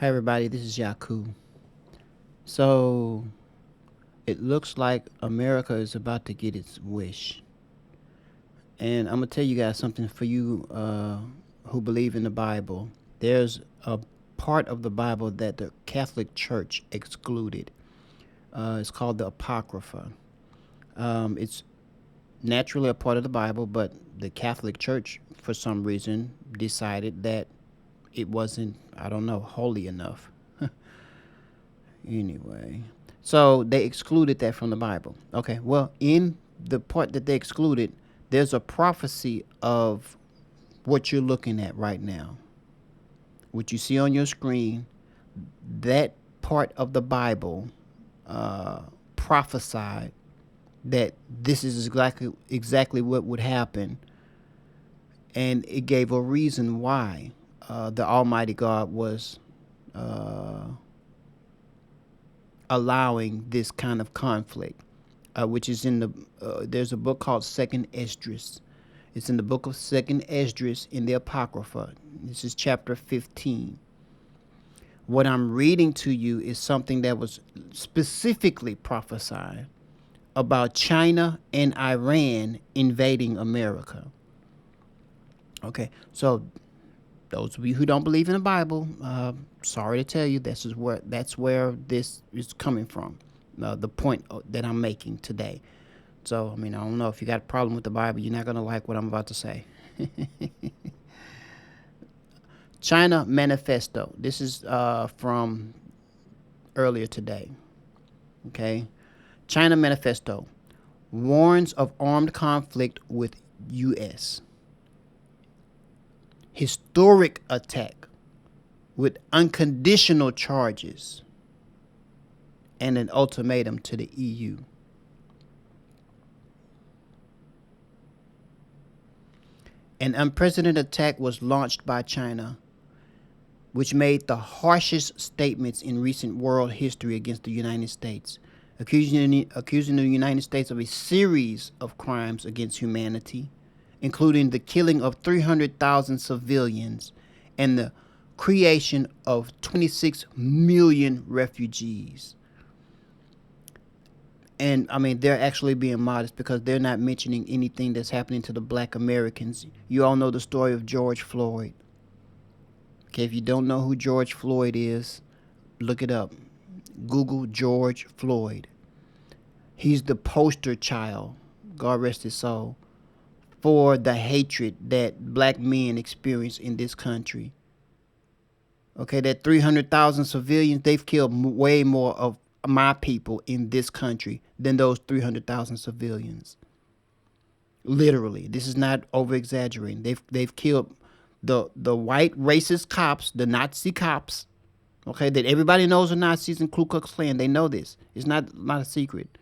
Hi everybody, this is Yaku. So it looks like America is about to get its wish. And I'm gonna tell you guys something for you who believe in the Bible. There's a part of the Bible that the Catholic Church excluded. It's called the Apocrypha. It's naturally a part of the Bible, but the Catholic Church, for some reason, decided that it wasn't, I don't know, holy enough. Anyway, so they excluded that from the Bible. Okay, well, in the part that they excluded, there's a prophecy of what you're looking at right now. What you see on your screen, that part of the Bible prophesied that this is exactly what would happen, and it gave a reason why the Almighty God was allowing this kind of conflict, which is in the there's a book called Second Esdras. It's in the book of Second Esdras in the Apocrypha. This is chapter 15. What I'm reading to you is something that was specifically prophesied about China and Iran invading America. Okay, so those of you who don't believe in the Bible, sorry to tell you, that's where this is coming from. The point that I'm making today. So, I mean, I don't know if you got a problem with the Bible, you're not gonna like what I'm about to say. China Manifesto. This is from earlier today. Okay, China Manifesto warns of armed conflict with U.S. Historic attack with unconditional charges and an ultimatum to the EU. An unprecedented attack was launched by China, which made the harshest statements in recent world history against the United States, accusing the United States of a series of crimes against humanity, including the killing of 300,000 civilians and the creation of 26 million refugees. And I mean, they're actually being modest because they're not mentioning anything that's happening to the black Americans. You all know the story of George Floyd. Okay, if you don't know who George Floyd is, look it up. Google George Floyd. He's the poster child, God rest his soul, for the hatred that black men experience in this country. Okay, that 300,000 civilians, they've killed way more of my people in this country than those 300,000 civilians. Literally, this is not over exaggerating. They've killed the white racist cops, the Nazi cops. Okay, that everybody knows are Nazis and Ku Klux Klan. They know this. It's not a secret.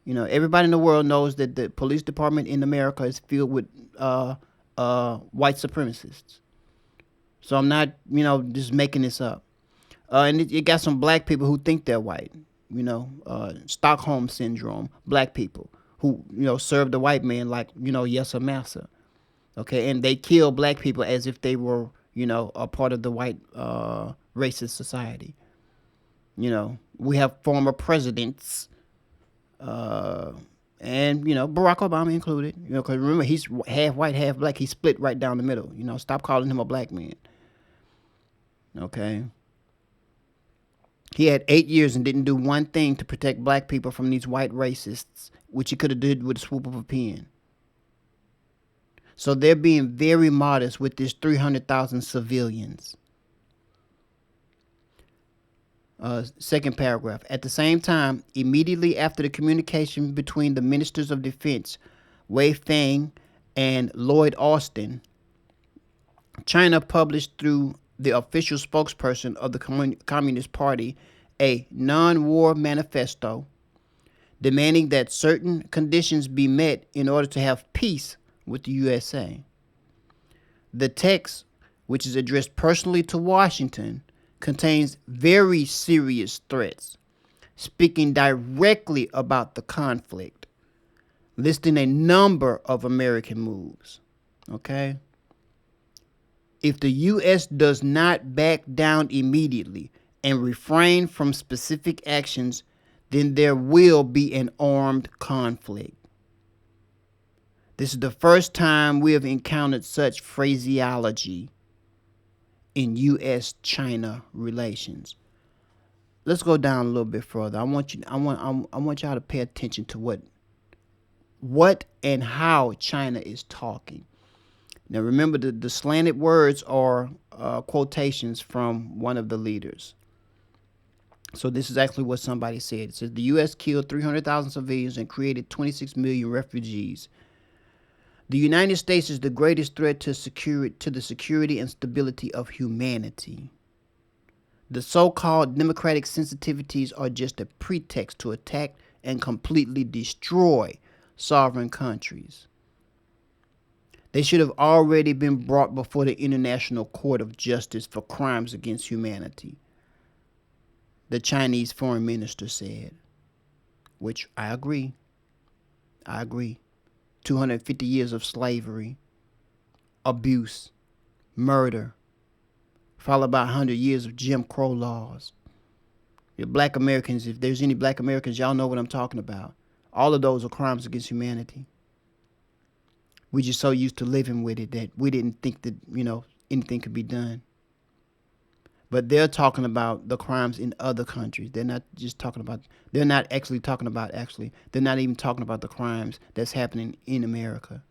You know, everybody in the world knows that the police department in America is filled with white supremacists. So I'm not, just making this up. And it got some black people who think they're white. Stockholm syndrome, black people who, serve the white man like, yes, a massa. Okay, and they kill black people as if they were, a part of the white racist society. We have former presidents, and Barack Obama included. Because remember, he's half white, half black. He's split right down the middle. Stop calling him a black man. Okay. He had 8 years and didn't do one thing to protect black people from these white racists, which he could have did with a swoop of a pen. So they're being very modest with this 300,000 civilians. Second paragraph. At the same time, immediately after the communication between the ministers of defense, Wei Feng and Lloyd Austin, China published through the official spokesperson of the Communist Party a non-war manifesto demanding that certain conditions be met in order to have peace with the USA. The text, which is addressed personally to Washington, contains very serious threats, speaking directly about the conflict, listing a number of American moves. Okay? If the U.S. does not back down immediately, and refrain from specific actions, then there will be an armed conflict. This is the first time we have encountered such phraseology in U.S.-China relations. Let's go down a little bit further. I want y'all to pay attention to what and how China is talking. Now, remember, the slanted words are quotations from one of the leaders. So this is actually what somebody said. It says the U.S. killed 300,000 civilians and created 26 million refugees. The United States is the greatest threat to the security and stability of humanity. The so-called democratic sensitivities are just a pretext to attack and completely destroy sovereign countries. They should have already been brought before the International Court of Justice for crimes against humanity, the Chinese foreign minister said, which I agree. 250 years of slavery, abuse, murder, followed by 100 years of Jim Crow laws. The black Americans, if there's any black Americans, y'all know what I'm talking about. All of those are crimes against humanity. We just so used to living with it that we didn't think that, anything could be done. But they're talking about the crimes in other countries. They're not even talking about the crimes that's happening in America.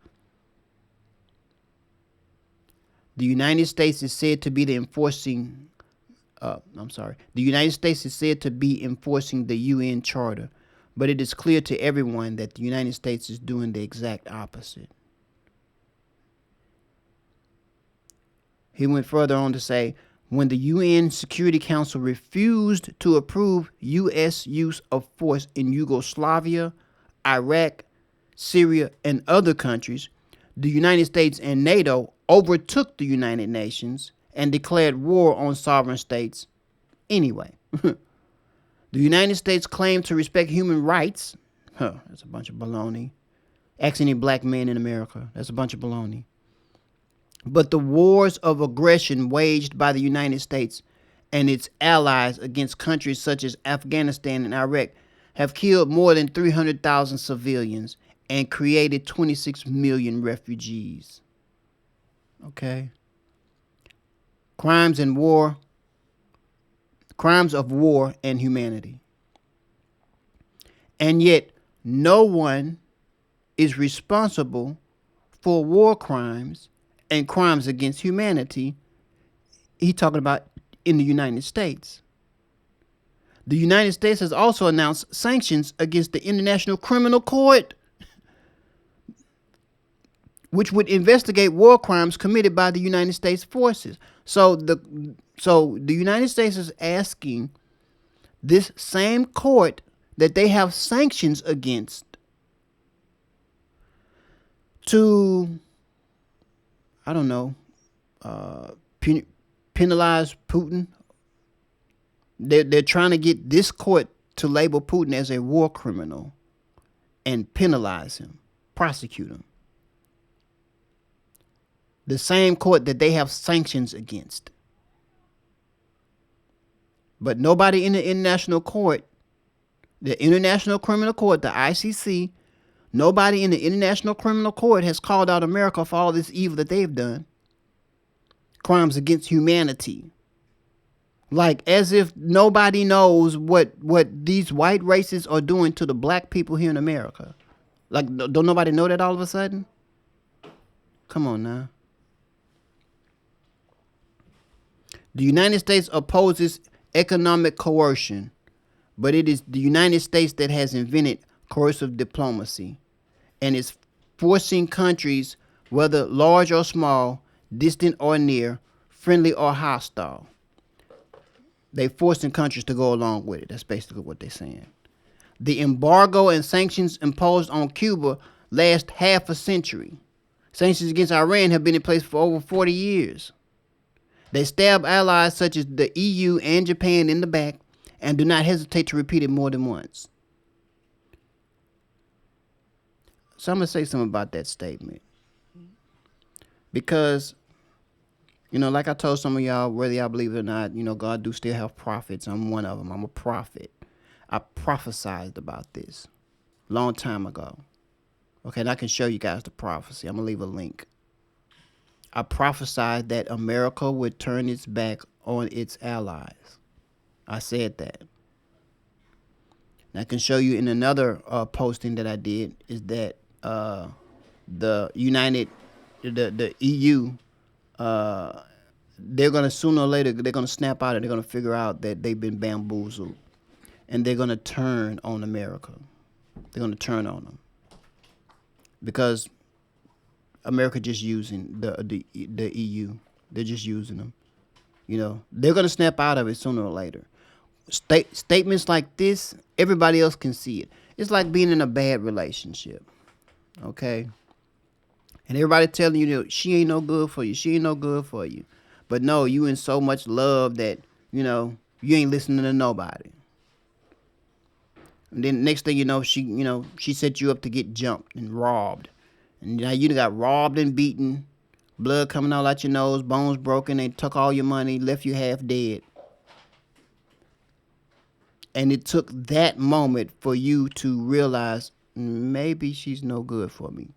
The United States is said to be enforcing the UN Charter, but it is clear to everyone that the United States is doing the exact opposite. He went further on to say, when the UN Security Council refused to approve U.S. use of force in Yugoslavia, Iraq, Syria, and other countries, the United States and NATO overtook the United Nations and declared war on sovereign states anyway. The United States claimed to respect human rights. That's a bunch of baloney. Ask any black man in America. That's a bunch of baloney. But the wars of aggression waged by the United States and its allies against countries such as Afghanistan and Iraq have killed more than 300,000 civilians and created 26 million refugees. Okay. Crimes of war and humanity. And yet no one is responsible for war crimes and crimes against humanity. He talking about in the United States. The United States has also announced sanctions against the International Criminal Court, which would investigate war crimes committed by the United States forces. So the United States is asking this same court that they have sanctions against to, penalize Putin. They're trying to get this court to label Putin as a war criminal and penalize him, prosecute him. The same court that they have sanctions against. But nobody in the international court, the International Criminal Court, the ICC, nobody in the International Criminal Court has called out America for all this evil that they've done. Crimes against humanity. Like as if nobody knows what these white racists are doing to the black people here in America. Like, don't nobody know that all of a sudden? Come on now. The United States opposes economic coercion, but it is the United States that has invented coercive diplomacy and is forcing countries, whether large or small, distant or near, friendly or hostile. They forcing countries to go along with it. That's basically what they're saying. The embargo and sanctions imposed on Cuba last half a century. Sanctions against Iran have been in place for over 40 years. They stab allies such as the EU and Japan in the back and do not hesitate to repeat it more than once. So I'm going to say something about that statement. Because Like I told some of y'all, whether y'all believe it or not, God do still have prophets. I'm one of them. I'm a prophet. I prophesied about this long time ago. Okay, and I can show you guys the prophecy. I'm going to leave a link. I prophesied that America would turn its back on its allies. I said that. And I can show you in another posting that I did is that the EU, they're going to sooner or later, they're going to snap out and they're going to figure out that they've been bamboozled. And they're going to turn on America. They're going to turn on them. Because America just using the EU. They're just using them. They're going to snap out of it sooner or later. Statements like this, everybody else can see it. It's like being in a bad relationship. Okay? And everybody telling you that she ain't no good for you. She ain't no good for you. But no, you in so much love that, you ain't listening to nobody. And then next thing you know, she set you up to get jumped and robbed. And now you got robbed and beaten, blood coming all out your nose, bones broken, they took all your money, left you half dead. And it took that moment for you to realize, maybe she's no good for me.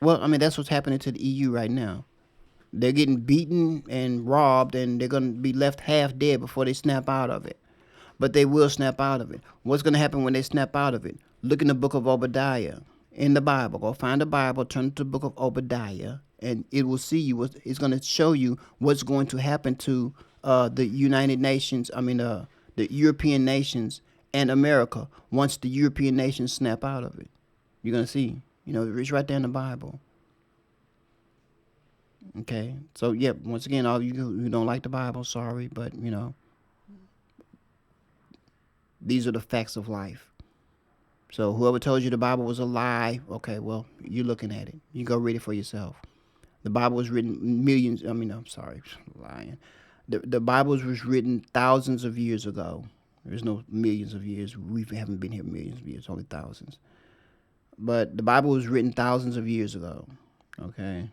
Well, that's what's happening to the EU right now. They're getting beaten and robbed, and they're going to be left half dead before they snap out of it. But they will snap out of it. What's going to happen when they snap out of it? Look in the book of Obadiah in the Bible. Go find the Bible, turn to the book of Obadiah, and it will see you. It's going to show you what's going to happen to the United Nations, the European nations and America once the European nations snap out of it. You're going to see. It's right there in the Bible. Okay, so yeah, once again, all you who don't like the Bible, sorry, but these are the facts of life. So whoever told you the Bible was a lie, okay, well, you're looking at it. You go read it for yourself. The Bible was written lying. The Bible was written thousands of years ago. There's no millions of years. We haven't been here millions of years, only thousands. But the Bible was written thousands of years ago, okay?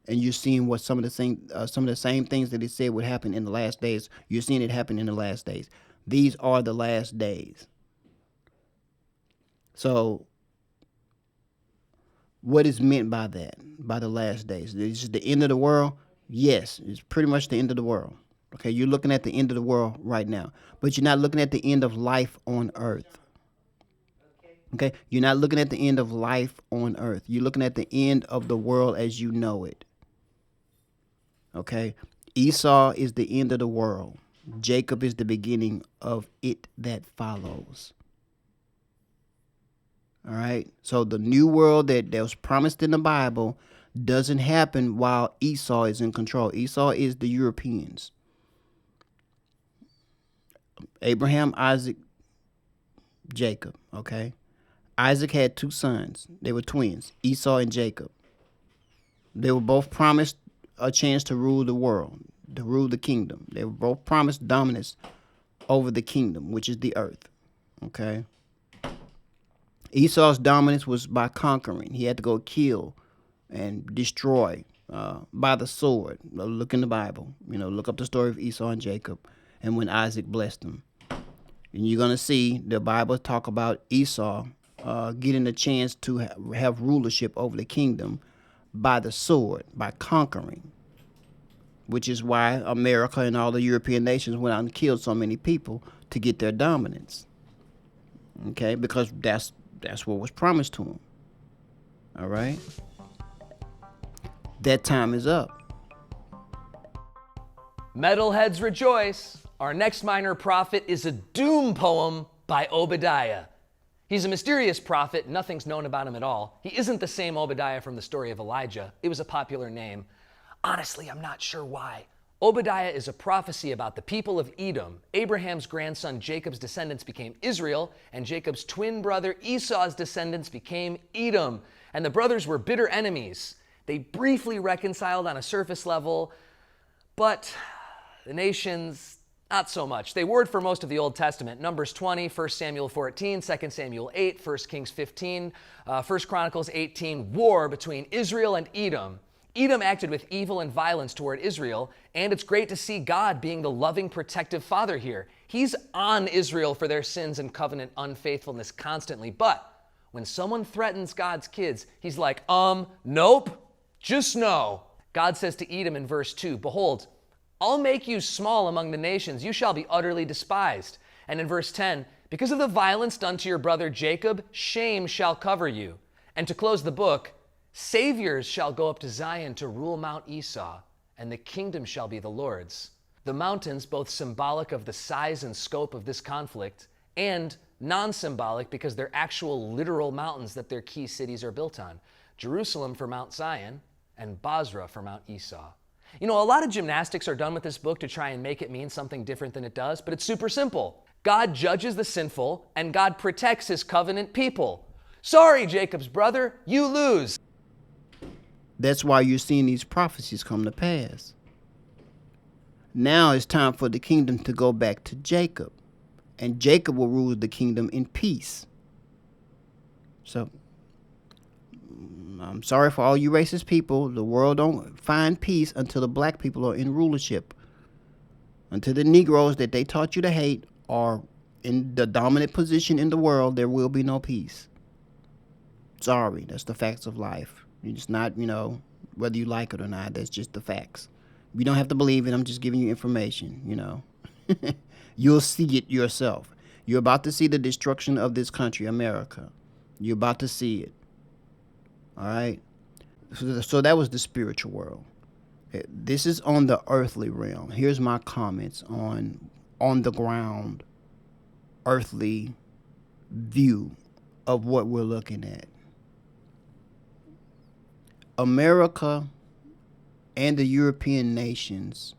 And you're seeing what some of the same things that it said would happen in the last days. You're seeing it happen in the last days. These are the last days. So, what is meant by that? By the last days? Is it the end of the world? Yes, it's pretty much the end of the world. Okay, you're looking at the end of the world right now, but you're not looking at the end of life on earth. Okay, you're not looking at the end of life on earth. You're looking at the end of the world as you know it. Okay, Esau is the end of the world. Jacob is the beginning of it that follows. All right, so the new world that was promised in the Bible doesn't happen while Esau is in control. Esau is the Europeans. Abraham, Isaac, Jacob, okay? Isaac had two sons. They were twins, Esau and Jacob. They were both promised a chance to rule the world, to rule the kingdom. They were both promised dominance over the kingdom, which is the earth, okay? Esau's dominance was by conquering. He had to go kill and destroy by the sword. Look in the Bible. Look up the story of Esau and Jacob and when Isaac blessed them. And you're going to see the Bible talk about Esau getting a chance to have rulership over the kingdom by the sword, by conquering, which is why America and all the European nations went out and killed so many people to get their dominance. Okay, because that's what was promised to them. All right? That time is up. Metalheads rejoice. Our next minor prophet is a doom poem by Obadiah. He's a mysterious prophet. Nothing's known about him at all. He isn't the same Obadiah from the story of Elijah. It was a popular name. Honestly, I'm not sure why. Obadiah is a prophecy about the people of Edom. Abraham's grandson Jacob's descendants became Israel, and Jacob's twin brother Esau's descendants became Edom. And the brothers were bitter enemies. They briefly reconciled on a surface level, but the nations Not so much. They warred for most of the Old Testament. Numbers 20, 1 Samuel 14, 2 Samuel 8, 1 Kings 15, 1 Chronicles 18, war between Israel and Edom. Edom acted with evil and violence toward Israel, and it's great to see God being the loving, protective father here. He's on Israel for their sins and covenant unfaithfulness constantly, but when someone threatens God's kids, he's like, nope, just no. God says to Edom in verse 2, behold, I'll make you small among the nations. You shall be utterly despised. And in verse 10, because of the violence done to your brother Jacob, shame shall cover you. And to close the book, saviors shall go up to Zion to rule Mount Esau, and the kingdom shall be the Lord's. The mountains, both symbolic of the size and scope of this conflict, and non-symbolic because they're actual literal mountains that their key cities are built on. Jerusalem for Mount Zion, and Basra for Mount Esau. You know, a lot of gymnastics are done with this book to try and make it mean something different than it does, but it's super simple. God judges the sinful, and God protects his covenant people. Sorry, Jacob's brother, you lose. That's why you're seeing these prophecies come to pass. Now it's time for the kingdom to go back to Jacob, and Jacob will rule the kingdom in peace. So, I'm sorry for all you racist people. The world don't find peace until the black people are in rulership. Until the Negroes that they taught you to hate are in the dominant position in the world, there will be no peace. Sorry, that's the facts of life. It's not, whether you like it or not, that's just the facts. You don't have to believe it. I'm just giving you information, You'll see it yourself. You're about to see the destruction of this country, America. You're about to see it. All right? So that was the spiritual world. This is on the earthly realm. Here's my comments on the ground, earthly view of what we're looking at. America and the European nations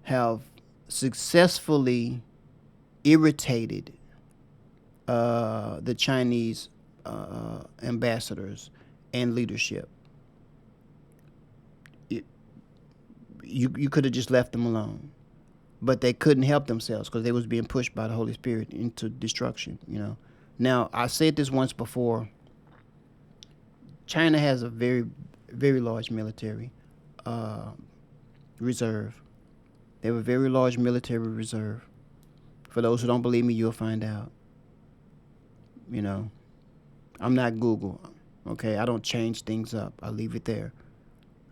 have successfully irritated the Chinese ambassadors and leadership. You could have just left them alone, but they couldn't help themselves because they was being pushed by the Holy Spirit into destruction. Now I said this once before. China has a very, very large military reserve. They have a very large military reserve. For those who don't believe me, you'll find out. I'm not Google, okay? I don't change things up. I leave it there.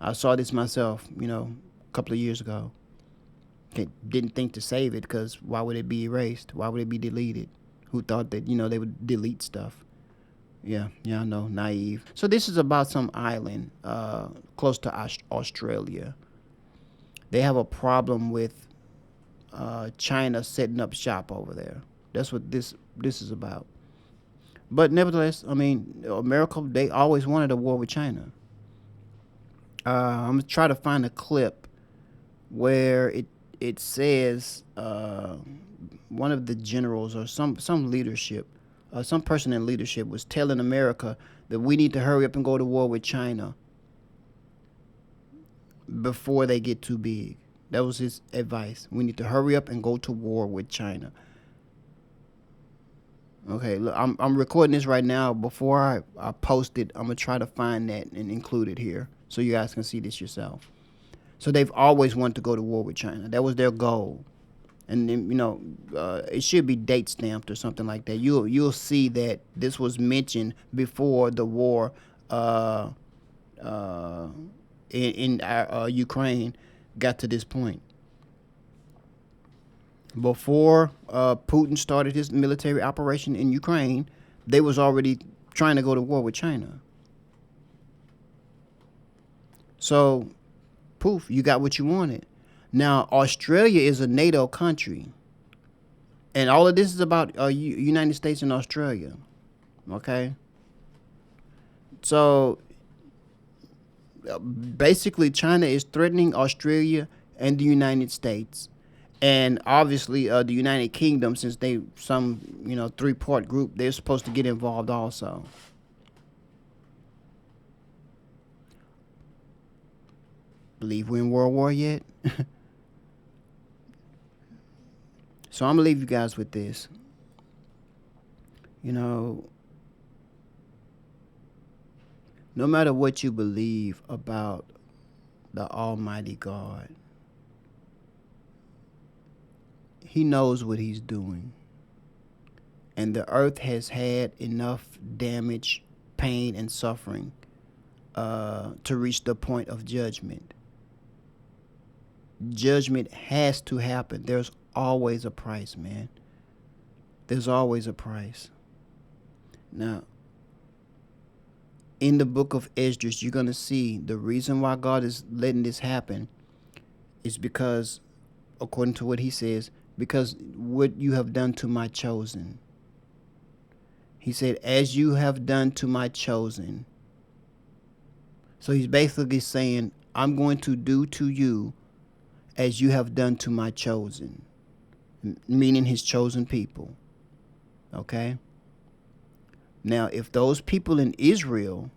I saw this myself, a couple of years ago. Okay, didn't think to save it because why would it be erased? Why would it be deleted? Who thought that, they would delete stuff? Yeah, I know, naive. So this is about some island close to Australia. They have a problem with China setting up shop over there. That's what this is about. But nevertheless, America, they always wanted a war with China. I'm going to try to find a clip where it says one of the generals or some leadership, some person in leadership was telling America that we need to hurry up and go to war with China before they get too big. That was his advice. We need to hurry up and go to war with China. Okay, look, I'm recording this right now. Before I post it, I'm going to try to find that and include it here so you guys can see this yourself. So they've always wanted to go to war with China. That was their goal. And then, it should be date stamped or something like that. You'll see that this was mentioned before the war in Ukraine got to this point. Before Putin started his military operation in Ukraine, they was already trying to go to war with China. So, poof, you got what you wanted. Now, Australia is a NATO country. And all of this is about United States and Australia. Okay? So, basically, China is threatening Australia and the United States. And obviously, the United Kingdom, since they some, three-part group, they're supposed to get involved also. Believe we're in World War yet? So I'm going to leave you guys with this. You know, no matter what you believe about the Almighty God, He knows what He's doing. And the earth has had enough damage, pain, and suffering to reach the point of judgment. Judgment has to happen. There's always a price, man. There's always a price. Now, in the book of Esdras, you're going to see the reason why God is letting this happen is because, according to what he says, because what you have done to my chosen. He said, as you have done to my chosen. So he's basically saying, I'm going to do to you as you have done to my chosen, meaning his chosen people. Okay? Now, if those people in Israel,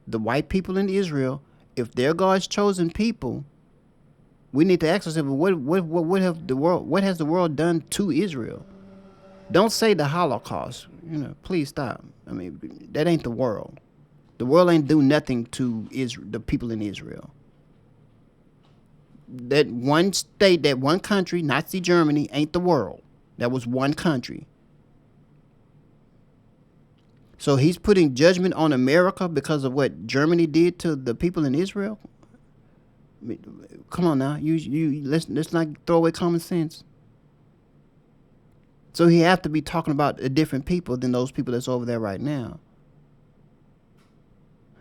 the white people in Israel, if they're God's chosen people, we need to ask ourselves, what has the world done to Israel? Don't say the Holocaust. Please stop. I mean, that ain't the world. The world ain't do nothing to Israel, the people in Israel. That one state, that one country, Nazi Germany, ain't the world. That was one country. So he's putting judgment on America because of what Germany did to the people in Israel? I mean, come on now. Let's not throw away common sense. So he have to be talking about a different people than those people that's over there right now.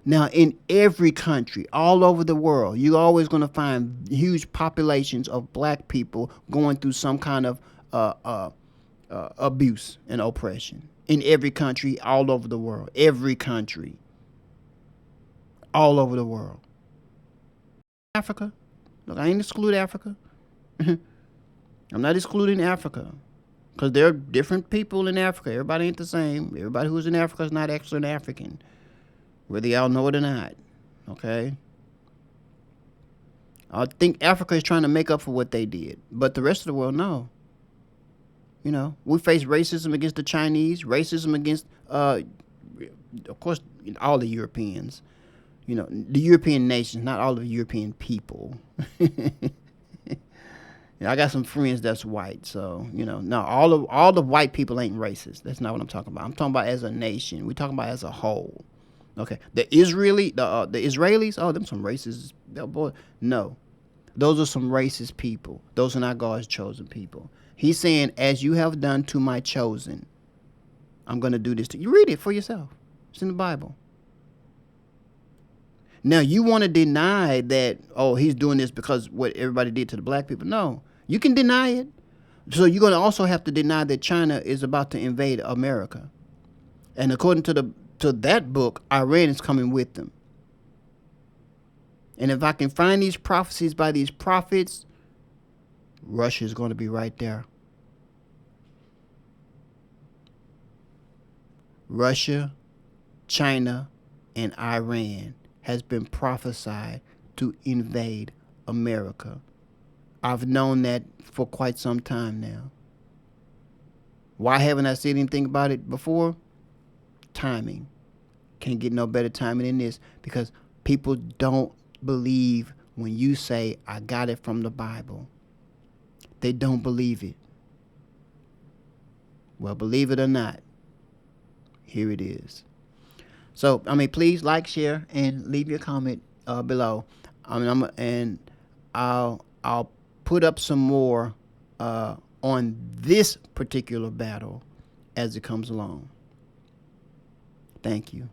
Now, in every country, all over the world, you're always going to find huge populations of black people going through some kind of abuse and oppression. In every country, all over the world. Every country. All over the world. Africa. Look, I ain't exclude Africa. I'm not excluding Africa. Because there are different people in Africa. Everybody ain't the same. Everybody who's in Africa is not actually an African. Whether y'all know it or not. Okay? I think Africa is trying to make up for what they did. But the rest of the world, no. We face racism against the Chinese, racism against, of course, all the Europeans. The European nations, not all the European people. I got some friends that's white, so, no, all the white people ain't racist. That's not what I'm talking about. I'm talking about as a nation. We're talking about as a whole. Okay, the Israelis, oh, them some racist, boy. No, those are some racist people. Those are not God's chosen people. He's saying, as you have done to my chosen, I'm going to do this to you. Read it for yourself. It's in the Bible. Now, you want to deny that, he's doing this because what everybody did to the black people. No, you can deny it. So you're going to also have to deny that China is about to invade America. And according to that book, Iran is coming with them. And if I can find these prophecies by these prophets, Russia is going to be right there. Russia, China, and Iran has been prophesied to invade America. I've known that for quite some time now. Why haven't I said anything about it before? Timing. Can't get no better timing than this, because people don't believe when you say, I got it from the Bible. They don't believe it. Well, believe it or not, here it is. So, please like, share, and leave your comment below. I'll put up some more on this particular battle as it comes along. Thank you.